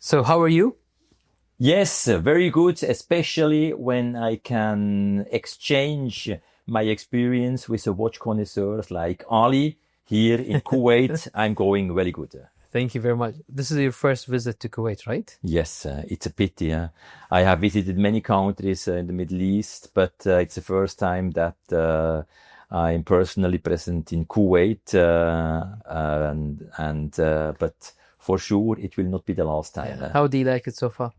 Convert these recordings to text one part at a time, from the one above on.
So how are you? Yes, very good, especially when I can exchange my experience with the watch connoisseurs like Ali here in Kuwait. I'm going very good. Thank you very much. This is your first visit to Kuwait, right? Yes, it's a pity. I have visited many countries in the Middle East, but it's the first time that I'm personally present in Kuwait, but for sure it will not be the last time. Yeah. How do you like it so far?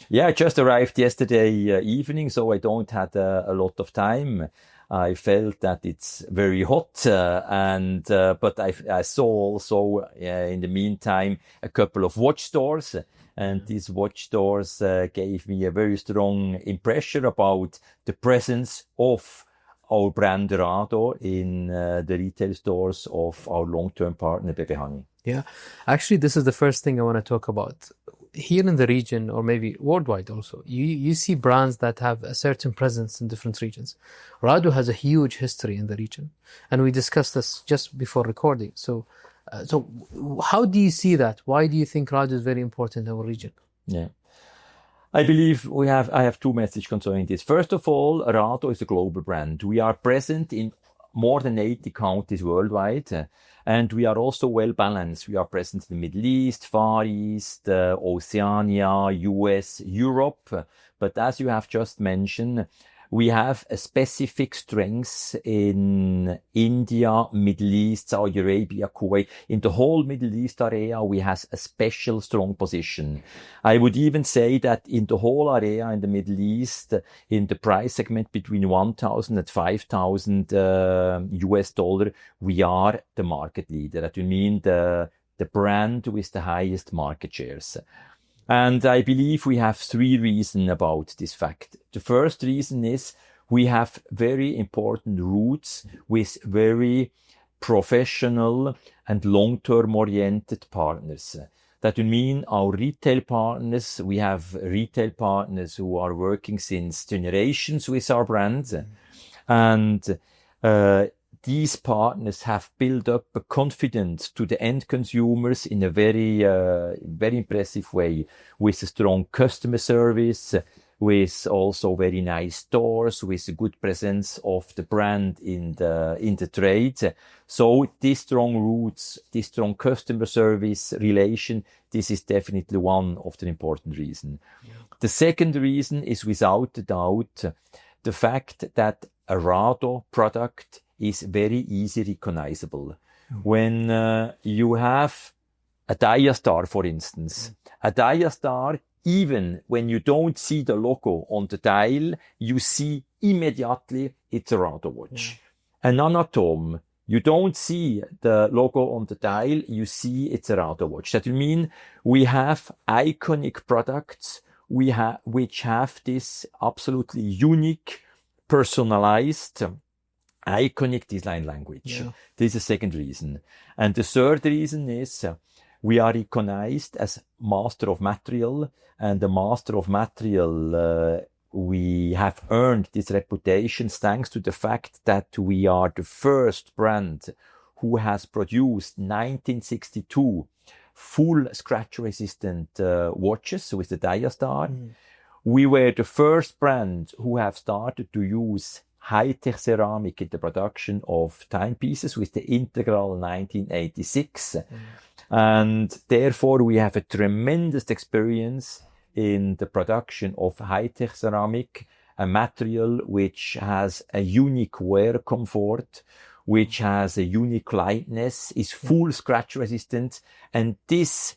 Yeah, I just arrived yesterday evening, so I don't had a lot of time. I felt that it's very hot, but I saw also in the meantime a couple of watch stores, and these watch stores gave me a very strong impression about the presence of our brand Rado in the retail stores of our long-term partner Bebehangi. Yeah, actually, this is the first thing I want to talk about. Here in the region, or maybe worldwide also, you see brands that have a certain presence in different regions. Rado has a huge history in the region, and we discussed this just before recording. So how do you see that? Why do you think Rado is very important in our region? Yeah. I believe I have two messages concerning this. First of all, Rado is a global brand. We are present in more than 80 countries worldwide, and we are also well balanced. We are present in the Middle East, Far East, Oceania, US, Europe. But as you have just mentioned, we have a specific strength in India, Middle East, Saudi Arabia, Kuwait. In the whole Middle East area, we have a special strong position. I would even say that in the whole area in the Middle East, in the price segment between 1,000 and 5,000 US dollar, we are the market leader. That would mean the brand with the highest market shares. And I believe we have three reasons about this fact. The first reason is we have very important roots with very professional and long-term oriented partners. That would mean our retail partners, we have retail partners who are working since generations with our brands. And these partners have built up a confidence to the end consumers in a very impressive way, with a strong customer service, with also very nice stores, with a good presence of the brand in the trade. So these strong roots, this strong customer service relation, this is definitely one of the important reasons. Yeah. The second reason is without a doubt the fact that a Rado product is very easy recognizable. When you have a Diastar, for instance, a Diastar, even when you don't see the logo on the dial, you see immediately it's a Rado watch. Yeah. An Anatome, you don't see the logo on the dial, you see it's a Rado watch. That will mean we have iconic products which have this absolutely unique, personalized, iconic design language. Yeah. This is the second reason. And the third reason is we are recognized as master of material, and the master of material, we have earned this reputation thanks to the fact that we are the first brand who has produced 1962 full scratch resistant watches with the Diastar. We were the first brand who have started to use high-tech ceramic in the production of timepieces with the Integral 1986. And therefore, we have a tremendous experience in the production of high-tech ceramic, a material which has a unique wear comfort, which has a unique lightness, is full scratch resistant, and this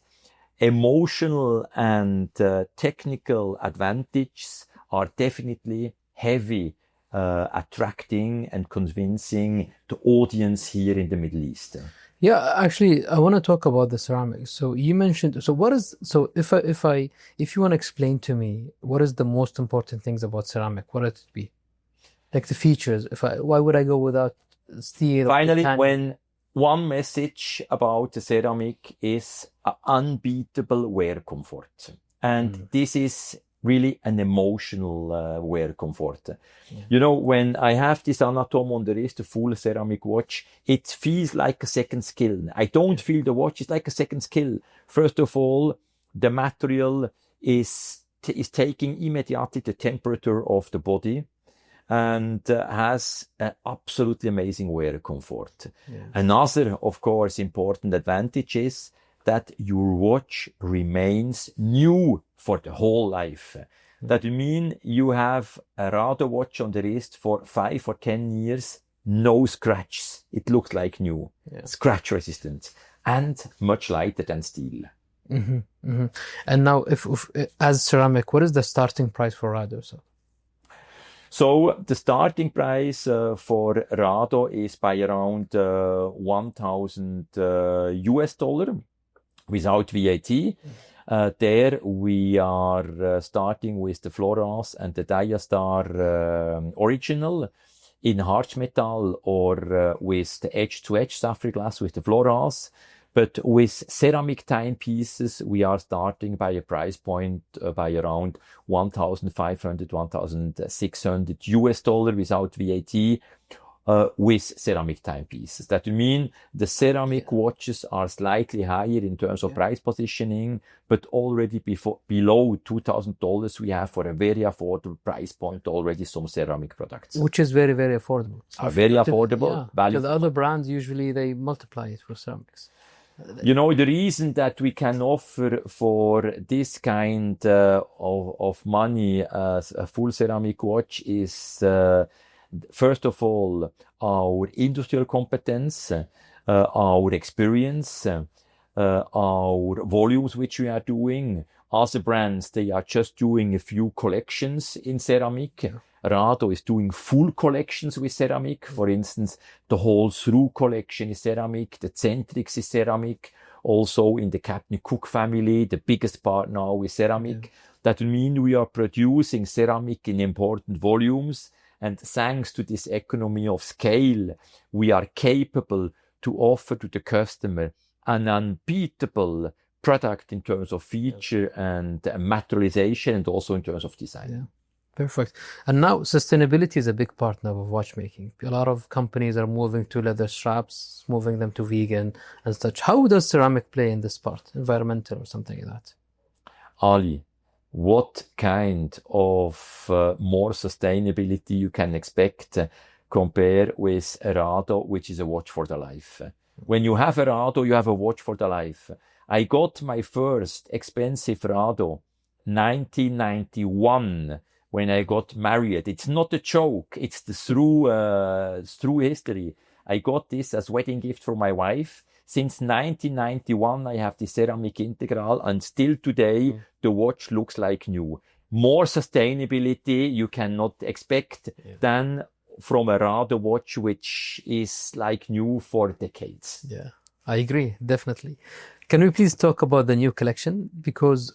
emotional and technical advantages are definitely heavy attracting and convincing the audience here in the Middle East. Yeah, actually, I want to talk about the ceramics. So you mentioned, if you want to explain to me what is the most important things about ceramic, what would it be? Like the features. Why would I go without steel? Finally, when one message about the ceramic is an unbeatable wear comfort, and this is really an emotional wear comfort. Yeah. You know, when I have this Anatome on the wrist, a full ceramic watch, it feels like a second skill. I don't feel the watch, it's like a second skill. First of all, the material is taking immediately the temperature of the body and has an absolutely amazing wear comfort. Yes. Another, of course, important advantage is that your watch remains new for the whole life. That means you have a Rado watch on the wrist for 5 or 10 years, no scratches. It looks like new, scratch resistant, and much lighter than steel. Mm-hmm, mm-hmm. And now, if as ceramic, what is the starting price for Rado? So the starting price for Rado is by around $1,000 without VAT. There we are starting with the Florence and the Diastar original in harsh metal or with the edge-to-edge sapphire glass with the Florence. But with ceramic timepieces, we are starting by a price point by around $1,500, $1,600 without VAT with ceramic timepieces. That means the ceramic watches are slightly higher in terms of price positioning, but already below $2,000, we have for a very affordable price point already some ceramic products. Which is very, very affordable. So very affordable. Yeah, because the other brands, usually they multiply it for ceramics. You know, the reason that we can offer for this kind of money as a full ceramic watch is, first of all, our industrial competence, our experience, our volumes which we are doing. Other brands, they are just doing a few collections in ceramic. Yeah. Rado is doing full collections with ceramic. For instance, the whole through collection is ceramic. The Centrix is ceramic. Also in the Captain Cook family, the biggest part now is ceramic. Yeah. That will mean we are producing ceramic in important volumes. And thanks to this economy of scale, we are capable to offer to the customer an unbeatable product in terms of feature and materialization and also in terms of design. Yeah. Perfect. And now sustainability is a big part now of watchmaking. A lot of companies are moving to leather straps, moving them to vegan and such. How does ceramic play in this part, environmental or something like that? Ali, what kind of more sustainability you can expect compared with a Rado, which is a watch for the life? When you have a Rado, you have a watch for the life. I got my first expensive Rado 1991 when I got married. It's not a joke. It's the through history. I got this as wedding gift for my wife. Since 1991, I have the ceramic integral, and still today, the watch looks like new. More sustainability you cannot expect than from a Rado watch, which is like new for decades. Yeah, I agree, definitely. Can we please talk about the new collection? Because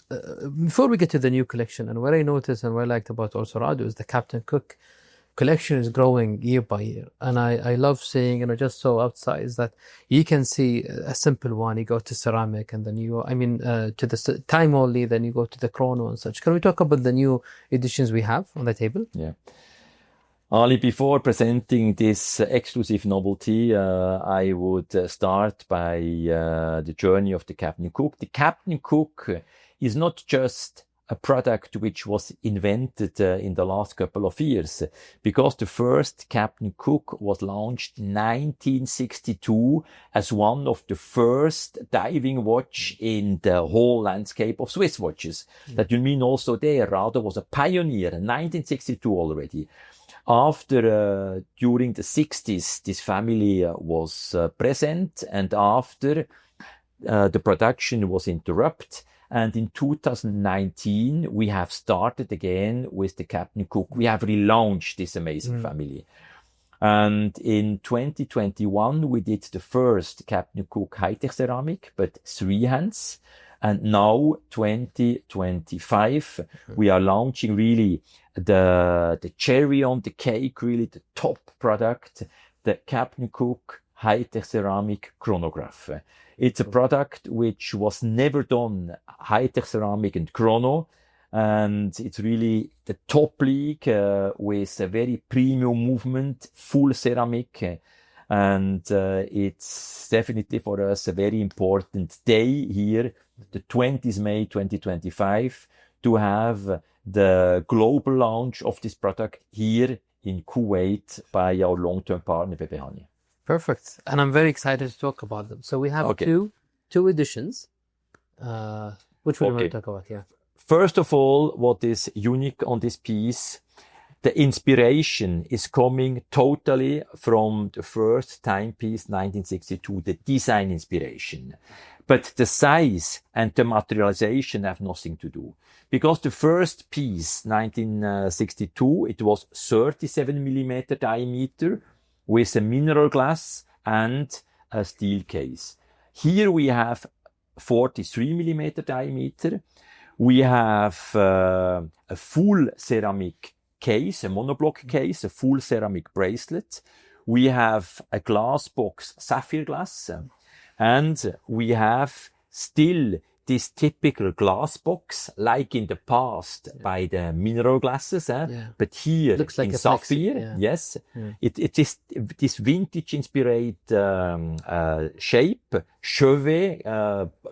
before we get to the new collection, and what I noticed and what I liked about also Rado is the Captain Cook collection is growing year by year. And I love seeing, just so outside, is that you can see a simple one, you go to ceramic, and then you, to the time only, then you go to the Chrono and such. Can we talk about the new editions we have on the table? Yeah. Ali, before presenting this exclusive novelty, I would start by the journey of the Captain Cook. The Captain Cook is not just a product which was invented in the last couple of years, because the first Captain Cook was launched in 1962 as one of the first diving watch in the whole landscape of Swiss watches. That you mean also there, Rado was a pioneer in 1962 already. After, during the 60s, this family was present, and after the production was interrupted. And in 2019, we have started again with the Captain Cook. We have relaunched this amazing family. And in 2021, we did the first Captain Cook high-tech ceramic, but 3 hands. And now, 2025, we are launching really the cherry on the cake, really the top product, the Captain Cook high-tech ceramic chronograph. It's a product which was never done, high-tech ceramic and chrono, and it's really the top league with a very premium movement, full ceramic, and it's definitely for us a very important day here the 20th May 2025 to have the global launch of this product here in Kuwait by our long-term partner, Bebehani. Perfect. And I'm very excited to talk about them. So we have two editions. Which one do you want to talk about? Yeah. First of all, what is unique on this piece, the inspiration is coming totally from the first timepiece, 1962, the design inspiration. But the size and the materialization have nothing to do. Because the first piece, 1962, it was 37 millimeter diameter with a mineral glass and a steel case. Here we have 43 millimeter diameter. We have a full ceramic case, a monoblock case, a full ceramic bracelet. We have a glass box, sapphire glass, and we have still this typical glass box, like in the past by the mineral glasses, but here looks like in a sapphire, yes, it is this vintage inspired shape, chevet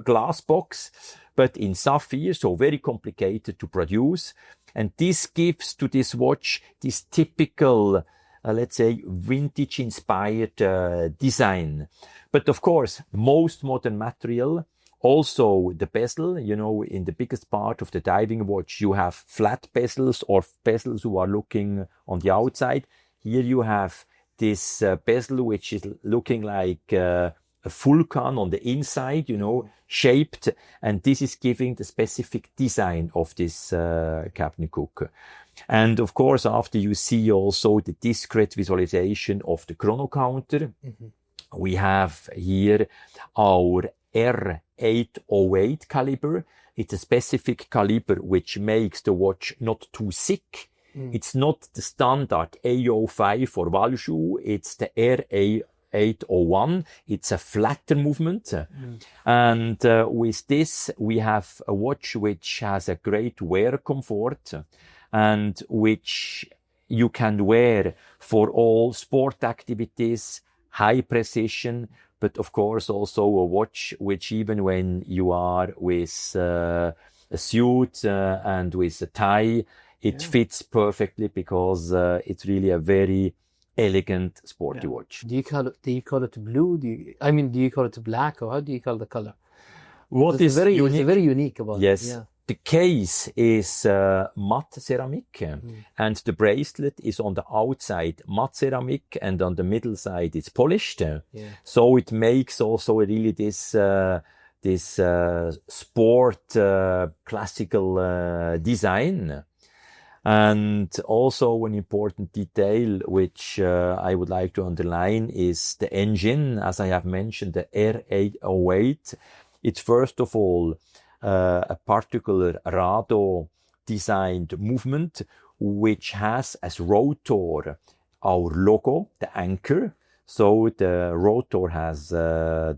glass box, but in sapphire, so very complicated to produce. And this gives to this watch this typical, let's say, vintage-inspired design. But of course, most modern material, also the bezel, you know, in the biggest part of the diving watch, you have flat bezels or bezels who are looking on the outside. Here you have this bezel, which is looking like a vulcan on the inside, you know, shaped, and this is giving the specific design of this Captain Cook. And of course, after you see also the discrete visualization of the chrono counter, we have here our R808 caliber. It's a specific caliber which makes the watch not too thick. It's not the standard A05 or Valjoux. It's the R801. It's a flatter movement. And with this, we have a watch which has a great wear comfort and which you can wear for all sport activities, high precision, but of course also a watch which even when you are with a suit and with a tie, it fits perfectly because it's really a very elegant sporty watch. Do you call it blue? Do you call it black, or how do you call the color? What is very unique? It's very unique about it. Yeah. The case is matte ceramic, and the bracelet is on the outside matte ceramic, and on the middle side it's polished. So it makes also really this sport classical design. And also an important detail which I would like to underline is the engine. As I have mentioned, the R808. It's first of all a particular Rado designed movement which has as rotor our logo, the anchor. So the rotor has the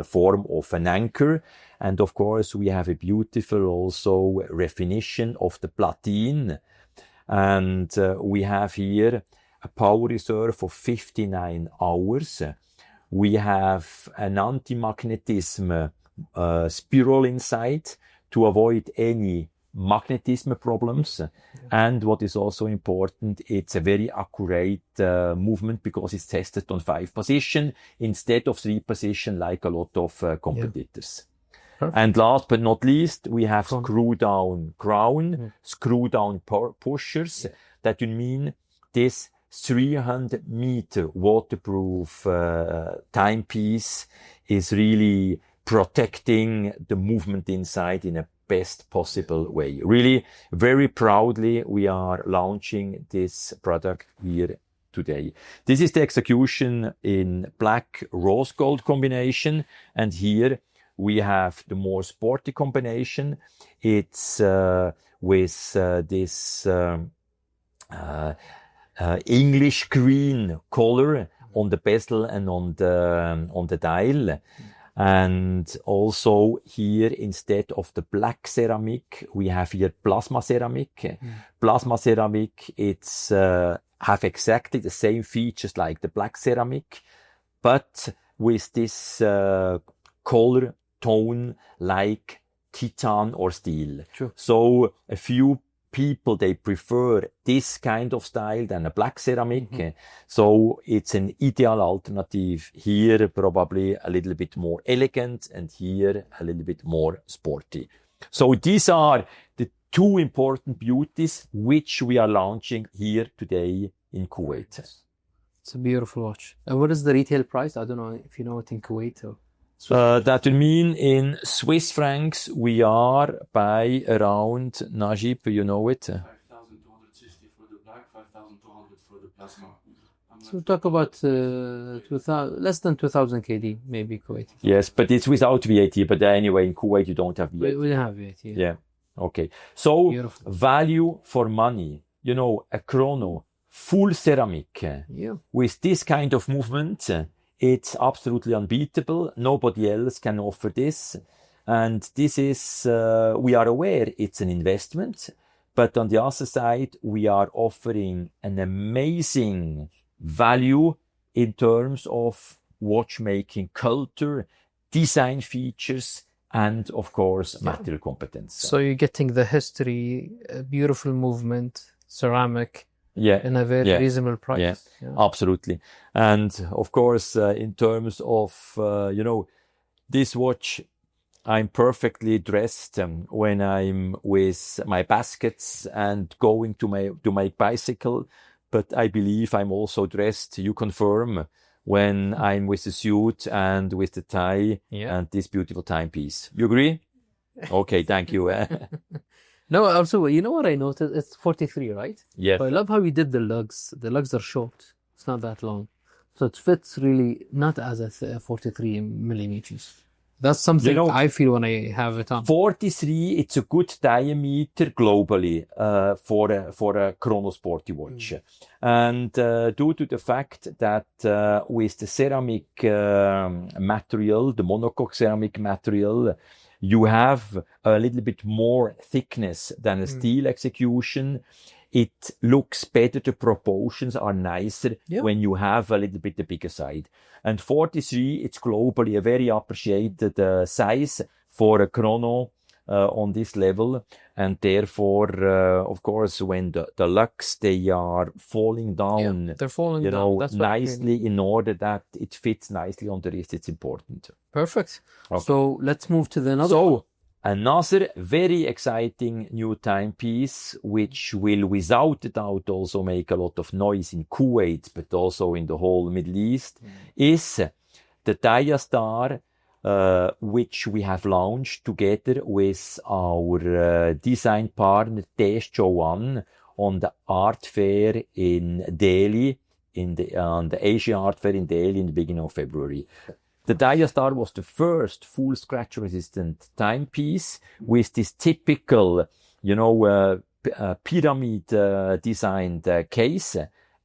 form of an anchor. And of course, we have a beautiful also definition of the platine. And we have here a power reserve of 59 hours. We have an anti-magnetism spiral inside to avoid any magnetism problems. And what is also important, it's a very accurate movement because it's tested on 5 position instead of 3 position like a lot of competitors. And last but not least, we have screw down crown, screw down pushers. That would mean this 300-meter waterproof timepiece is really protecting the movement inside in a best possible way. Really, very proudly, we are launching this product here today. This is the execution in black rose gold combination, and here we have the more sporty combination. It's with this English green color on the bezel and on the dial. And also here, instead of the black ceramic, we have here plasma ceramic. Plasma ceramic, it's have exactly the same features like the black ceramic, but with this color tone like titan or steel. True. So a few people, they prefer this kind of style than a black ceramic. So it's an ideal alternative. Here, probably a little bit more elegant, and here a little bit more sporty. So these are the two important beauties which we are launching here today in Kuwait. It's a beautiful watch. And what is the retail price? I don't know if you know it in Kuwait or that will mean in Swiss francs, we are by around, Najib, you know it? 5,260 for the black, 5,200 for the plasma. So we talk about 2000, less than 2,000 KD, maybe Kuwait. Yes, but it's without VAT. But anyway, in Kuwait, you don't have VAT. We don't have VAT. Yeah. Okay. So Beautiful. value for money, you know, a Chrono, full ceramic, Yeah. with this kind of movement, it's absolutely unbeatable. Nobody else can offer this. And this is, we are aware it's an investment, but on the other side, we are offering an amazing value in terms of watchmaking culture, design features, and of course, material competence. So you're getting the history, a beautiful movement, ceramic, in a very reasonable price. Yeah, absolutely. And of course, in terms of, you know, this watch, I'm perfectly dressed when I'm with my baskets and going to my bicycle. But I believe I'm also dressed, you confirm, when I'm with the suit and with the tie and this beautiful timepiece. You agree? Okay, thank you. No, also, you know what I noticed? It's 43, right? Yes. But I love how you did the lugs. The lugs are short. It's not that long. So it fits really not as a 43 millimeters. That's something I feel when I have it on. 43, it's a good diameter globally for a Chrono Sporty watch. And due to the fact that with the ceramic material, the monocoque ceramic material, you have a little bit more thickness than a steel execution. It looks better. The proportions are nicer when you have a little bit the bigger side. And 43, it's globally a very appreciated size for a Chrono on this level. And therefore, of course, when the lugs, they are falling down, they're falling down. That's nicely in order that it fits nicely on the wrist. It's important. Perfect. Okay. So let's move to the another one. Another very exciting new timepiece, which will without a doubt also make a lot of noise in Kuwait, but also in the whole Middle East, is the Diastar, which we have launched together with our design partner Tesh on the art fair in Delhi, on the Asia Art Fair in Delhi in the beginning of February. The Diastar was the first full scratch-resistant timepiece with this typical, pyramid designed case.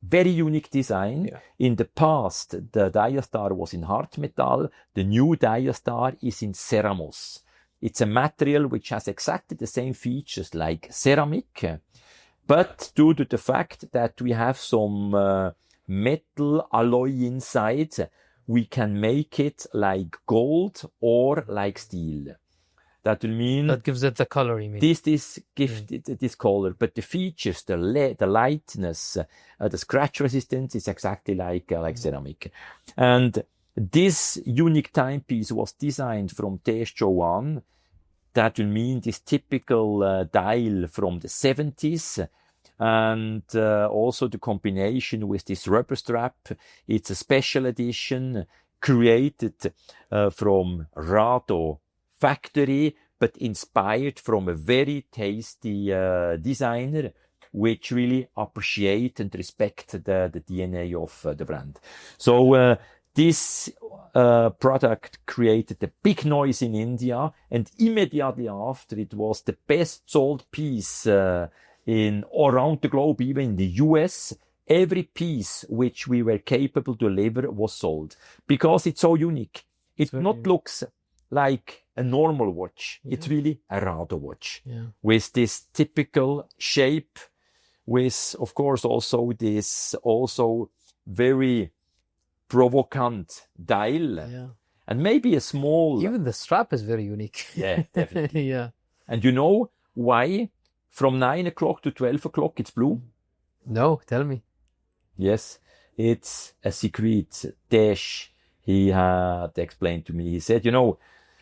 Very unique design. Yeah. In the past, the Diastar was in hard metal. The new Diastar is in ceramos. It's a material which has exactly the same features like ceramic, but due to the fact that we have some metal alloy inside, we can make it like gold or like steel. That will mean that gives it the color. You mean this gives it this color, but the features, the lightness, the scratch resistance is exactly like ceramic. And this unique timepiece was designed from Tesh Joan. That will mean this typical dial from the 70s. And also the combination with this rubber strap. It's a special edition created from Rado factory, but inspired from a very tasty designer, which really appreciate and respect the DNA of the brand. So this product created a big noise in India, and immediately after, it was the best sold piece around the globe, even in the US. Every piece which we were capable to deliver was sold because it's so unique. It not looks like a normal watch. Yeah. It's really a Rado watch with this typical shape, with, of course, also this very provocant dial. Yeah. And maybe a small... Even the strap is very unique. Yeah, definitely. Yeah. And you know why from 9 o'clock to 12 o'clock it's blue? No, tell me. Yes, it's a secret dash he had explained to me. He said,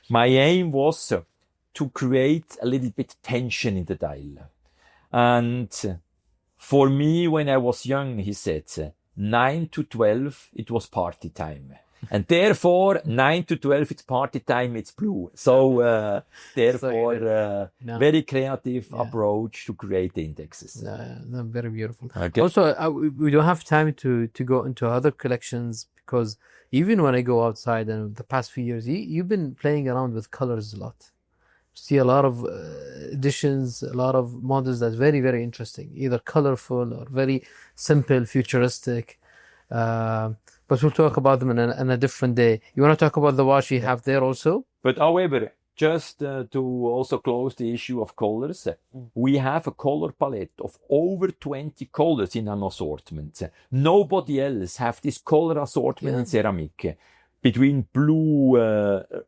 my aim was to create a little bit tension in the dial. And for me, when I was young, he said, 9 to 12, it was party time. And therefore, 9 to 12, it's party time, it's blue. So, therefore, very creative approach to create the indexes. Very beautiful. Okay. Also, we don't have time to go into other collections because even when I go outside and the past few years, you've been playing around with colors a lot. See a lot of editions, a lot of models that's very, very interesting, either colorful or very simple, futuristic. But we'll talk about them in a different day. You want to talk about the watch you have there also? But however, just to also close the issue of colors, we have a color palette of over 20 colors in an assortment. Nobody else have this color assortment in ceramic. Between blue,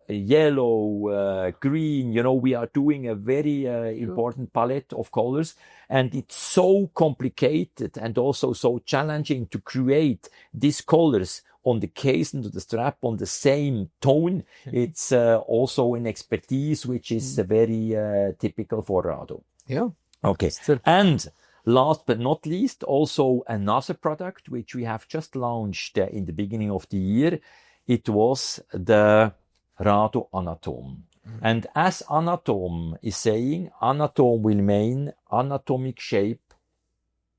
yellow, green, we are doing a very important palette of colors. And it's so complicated and also so challenging to create these colors on the case and the strap on the same tone. It's also an expertise which is very typical for Rado. Yeah. Okay. And last but not least, also another product which we have just launched in the beginning of the year. It was the Rado Anatome. And as Anatome is saying, Anatome will mean anatomic shape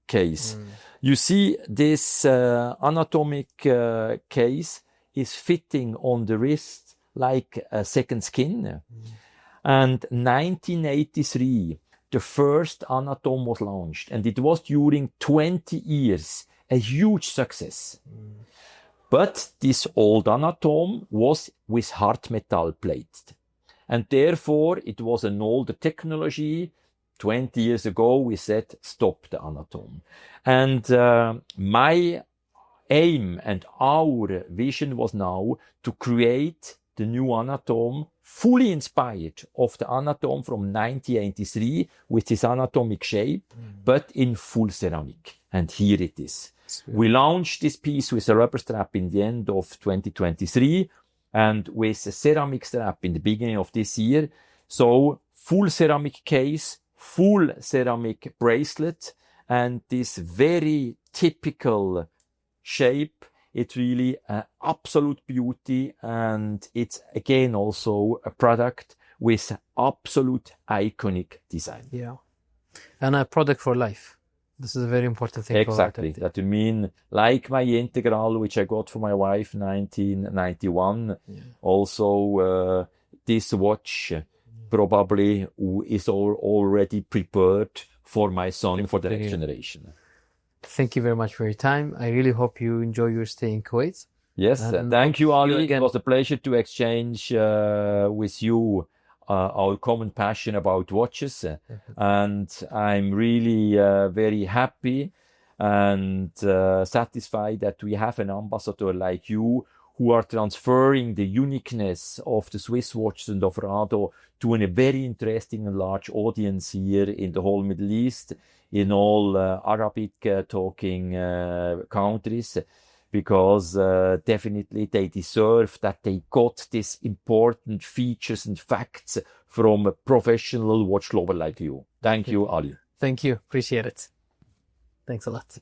case. You see, this anatomic case is fitting on the wrist like a second skin. And 1983, the first Anatome was launched. And it was during 20 years a huge success. But this old Anatome was with hard metal plated. And therefore, it was an older technology. 20 years ago, we said, stop the Anatome. And my aim and our vision was now to create the new Anatome fully inspired of the Anatome from 1983 with this anatomic shape, but in full ceramic. And here it is. We launched this piece with a rubber strap in the end of 2023 and with a ceramic strap in the beginning of this year. So full ceramic case, full ceramic bracelet, and this very typical shape. It's really an absolute beauty, and it's again also a product with absolute iconic design. Yeah. And a product for life. This is a very important thing. Exactly. That you mean, like my Integral, which I got for my wife 1991. Also, this watch probably is already prepared for my son for the next generation. Thank you very much for your time. I really hope you enjoy your stay in Kuwait. Yes, thank you, Ali. It was a pleasure to exchange with you our common passion about watches. And I'm really very happy and satisfied that we have an ambassador like you who are transferring the uniqueness of the Swiss watches and of Rado to a very interesting and large audience here in the whole Middle East, in all Arabic talking countries, because definitely they deserve that they got these important features and facts from a professional watch lover like you. Thank you, Ali. Thank you. Appreciate it. Thanks a lot.